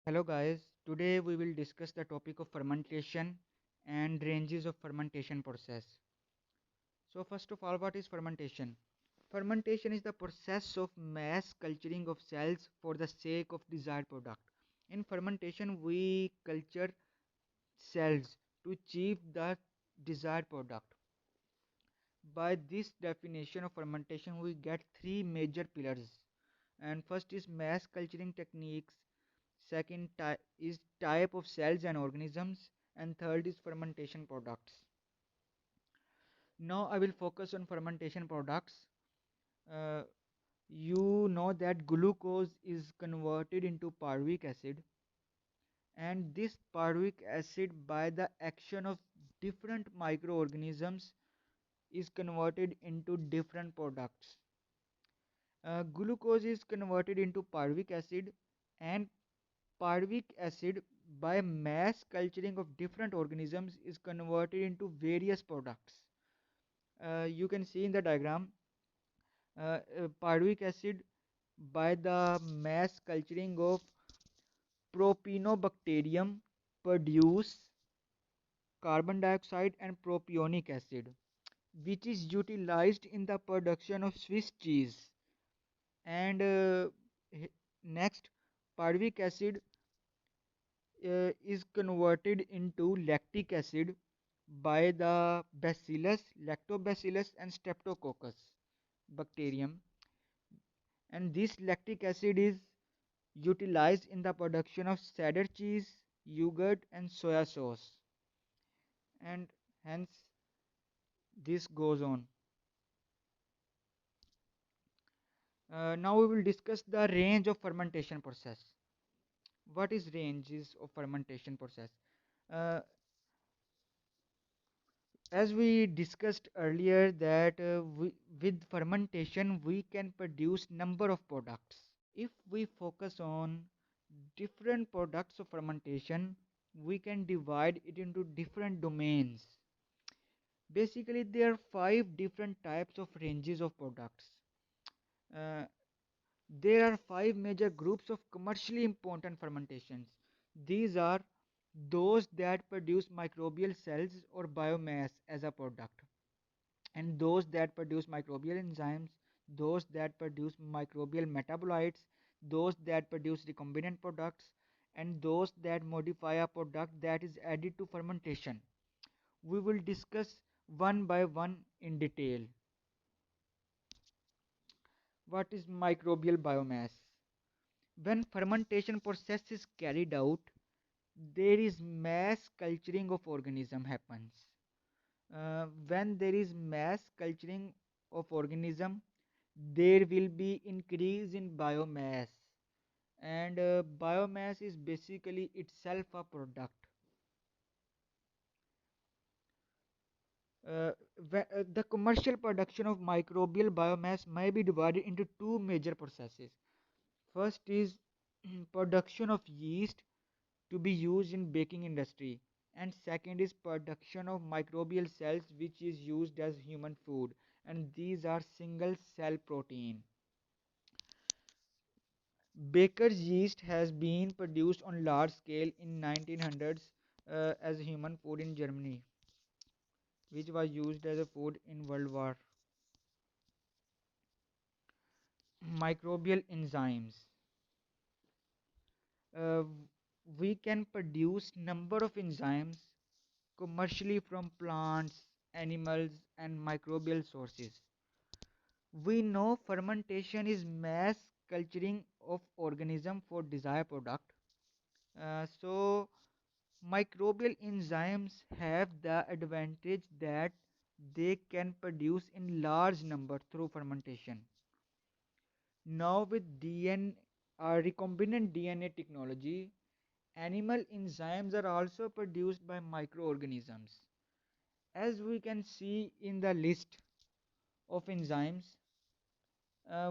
Hello guys, today we will discuss the topic of fermentation and ranges of fermentation process. So first of all, what is fermentation? Fermentation is the process of mass culturing of cells for the sake of desired product. In fermentation, we culture cells to achieve the desired product. By this definition of fermentation, we get three major pillars. And first is mass culturing techniques, second is type of cells and organisms, and third is fermentation products. Now I will focus on fermentation products. uh, you know that glucose is converted into pyruvic acid, and this pyruvic acid by the action of different microorganisms is converted into different products. Glucose is converted into pyruvic acid, and pyruvic acid by mass culturing of different organisms is converted into various products. You can see in the diagram, pyruvic acid by the mass culturing of propionibacterium produce carbon dioxide and propionic acid, which is utilized in the production of Swiss cheese. And next, pyruvic acid is converted into lactic acid by the bacillus, lactobacillus, and streptococcus bacterium, and this lactic acid is utilized in the production of cheddar cheese, yogurt, and soya sauce, and hence this goes on. Now we will discuss the range of fermentation process. What is ranges of fermentation process? Uh, as we discussed earlier that with fermentation we can produce number of products. If we focus on different products of fermentation, we can divide it into different domains. Basically there are five different types of ranges of products. uh, there are five major groups of commercially important fermentations. These are those that produce microbial cells or biomass as a product, and those that produce microbial enzymes, those that produce microbial metabolites, those that produce recombinant products, and those that modify a product that is added to fermentation. We will discuss one by one in detail. What is microbial biomass? When fermentation process is carried out, there is mass culturing of organism happens. When there is mass culturing of organism, there will be increase in biomass, and biomass is basically itself a product. uh, the commercial production of microbial biomass may be divided into two major processes. First is production of yeast to be used in baking industry, and second is production of microbial cells which is used as human food, and these are single cell protein. Baker's yeast has been produced on large scale in 1900s as human food in Germany, which was used as a food in World War. Microbial enzymes. Uh, we can produce number of enzymes commercially from plants, animals, and microbial sources. We know fermentation is mass culturing of organism for desired product. So microbial enzymes have the advantage that they can produce in large number through fermentation. Now with recombinant DNA technology, animal enzymes are also produced by microorganisms. As we can see in the list of enzymes,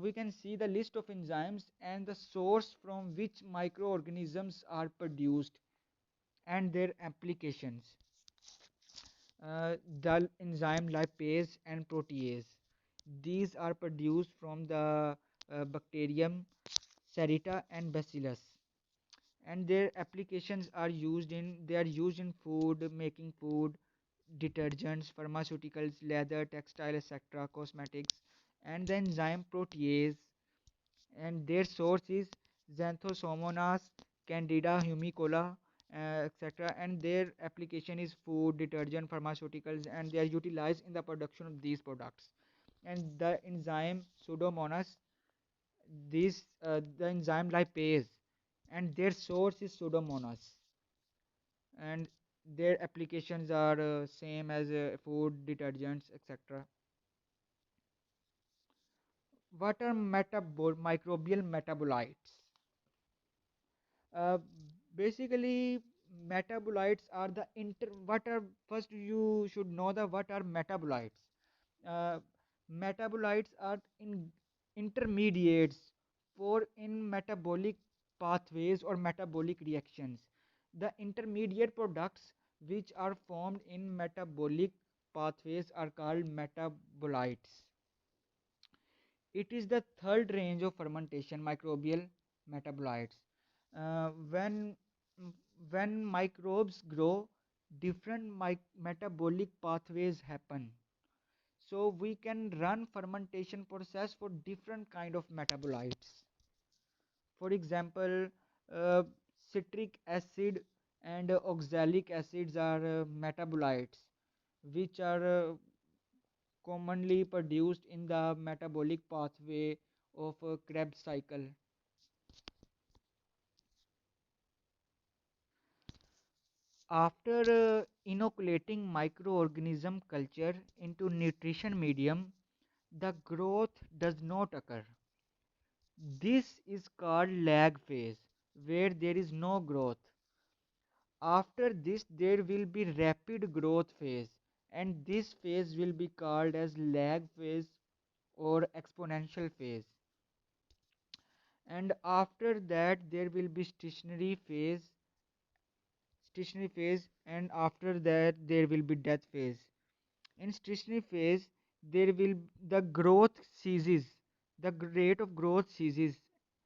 we can see the list of enzymes and the source from which microorganisms are produced and their applications. The enzyme lipase and protease. These are produced from the bacterium Serita and Bacillus. and their applications are used in food, making food, detergents, pharmaceuticals, leather, textile, etc., cosmetics, and the enzyme protease, and their source is Xanthosomonas candida humicola, etc., and their application is food, detergent, pharmaceuticals, and they are utilized in the production of these products. And the enzyme Pseudomonas, the enzyme lipase, and their source is Pseudomonas, and their applications are same as food, detergents, etc. What are microbial metabolites? uh, Basically, metabolites are the what are, first you should know the what are metabolites. uh, Metabolites are in intermediates for in metabolic pathways or metabolic reactions. The intermediate products which are formed in metabolic pathways are called metabolites. It is the third range of fermentation, microbial metabolites. When microbes grow, different metabolic pathways happen. So we can run fermentation process for different kind of metabolites. For example, uh, citric acid and oxalic acids are metabolites which are commonly produced in the metabolic pathway of Krebs cycle. After inoculating microorganism culture into nutrition medium, the growth does not occur. This is called lag phase, where there is no growth. After this, there will be rapid growth phase, and this phase will be called as lag phase or exponential phase. And after that, there will be stationary phase, and after that, there will be death phase. In stationary phase, there will the growth ceases, the rate of growth ceases,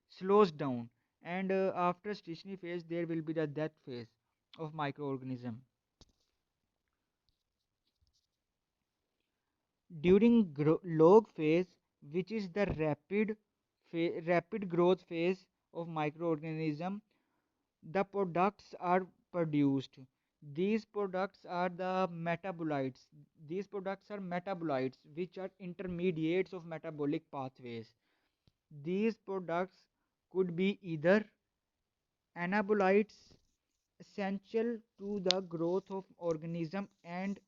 slows down, and after stationary phase, there will be the death phase of microorganism. During log phase, which is the rapid growth phase of microorganism, the products are produced. These products are the metabolites. These products are metabolites which are intermediates of metabolic pathways. These products could be either anabolites essential to the growth of organism and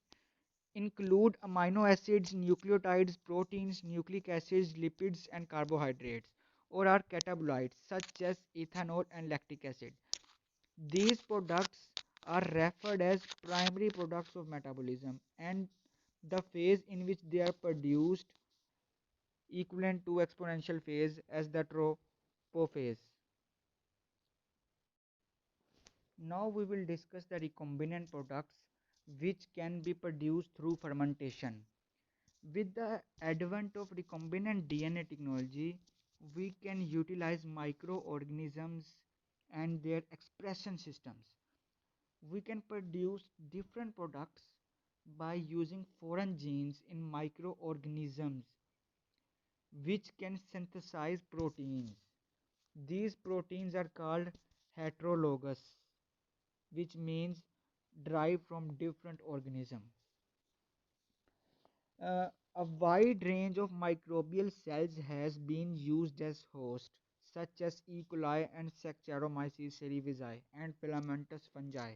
include amino acids, nucleotides, proteins, nucleic acids, lipids, and carbohydrates, or are catabolites such as ethanol and lactic acid. These products are referred as primary products of metabolism, and the phase in which they are produced equivalent to exponential phase as the trophophase. Now we will discuss the recombinant products which can be produced through fermentation. With the advent of recombinant DNA technology, we can utilize microorganisms and their expression systems. We can produce different products by using foreign genes in microorganisms which can synthesize proteins. These proteins are called heterologous, which means derived from different organisms. A wide range of microbial cells has been used as host, such as E. coli and Saccharomyces cerevisiae and filamentous fungi.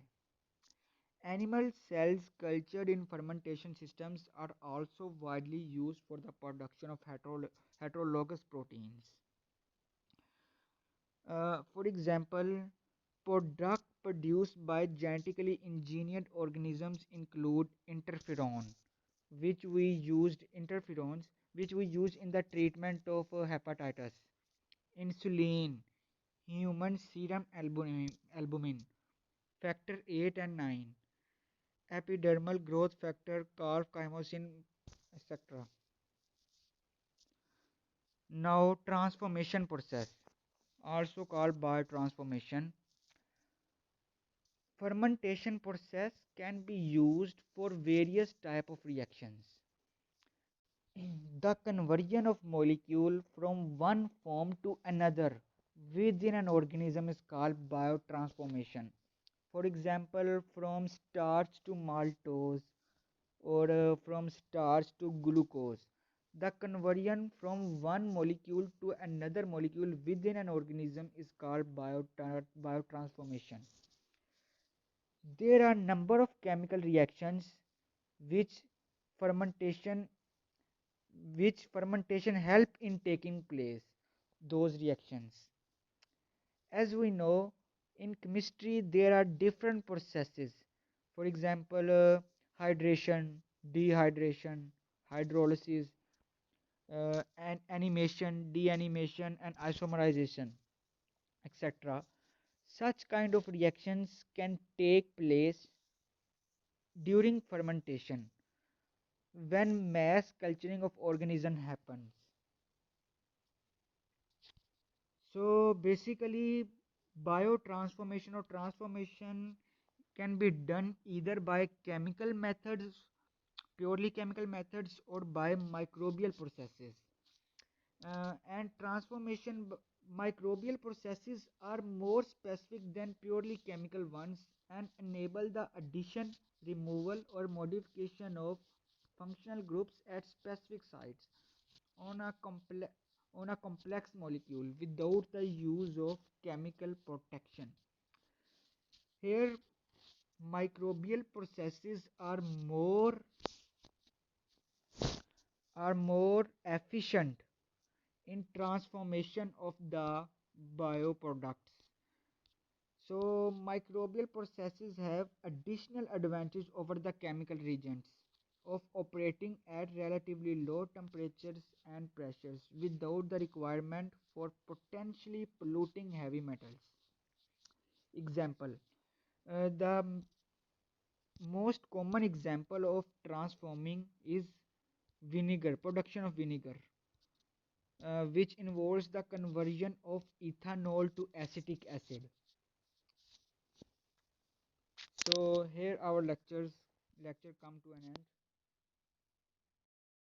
Animal cells cultured in fermentation systems are also widely used for the production of heterologous proteins. For example, products produced by genetically engineered organisms include interferons, which we use in the treatment of hepatitis, insulin, human serum albumin, factor 8 and 9, epidermal growth factor, calf chymosin, etc. Now, transformation process, also called biotransformation. Fermentation process can be used for various type of reactions. The conversion of molecule from one form to another within an organism is called biotransformation. For example, from starch to maltose or from starch to glucose. The conversion from one molecule to another molecule within an organism is called biotransformation. There are number of chemical reactions which fermentation fermentation help in taking place. Those reactions, as we know, in chemistry there are different processes. For example, hydration, dehydration, hydrolysis, and animation, deanimation, and isomerization, etc. Such kind of reactions can take place during fermentation when mass culturing of organism happens. So basically, biotransformation or transformation can be done either by chemical methods, purely chemical methods, or by microbial processes. And microbial processes are more specific than purely chemical ones and enable the addition, removal, or modification of functional groups at specific sites on a complex molecule without the use of chemical protection. Here, microbial processes are more efficient in transformation of the bioproducts. So microbial processes have additional advantage over the chemical reagents of operating at relatively low temperatures and pressures without the requirement for potentially polluting heavy metals. Example, the most common example of transforming is vinegar, production of vinegar, which involves the conversion of ethanol to acetic acid. So here our lecture come to an end.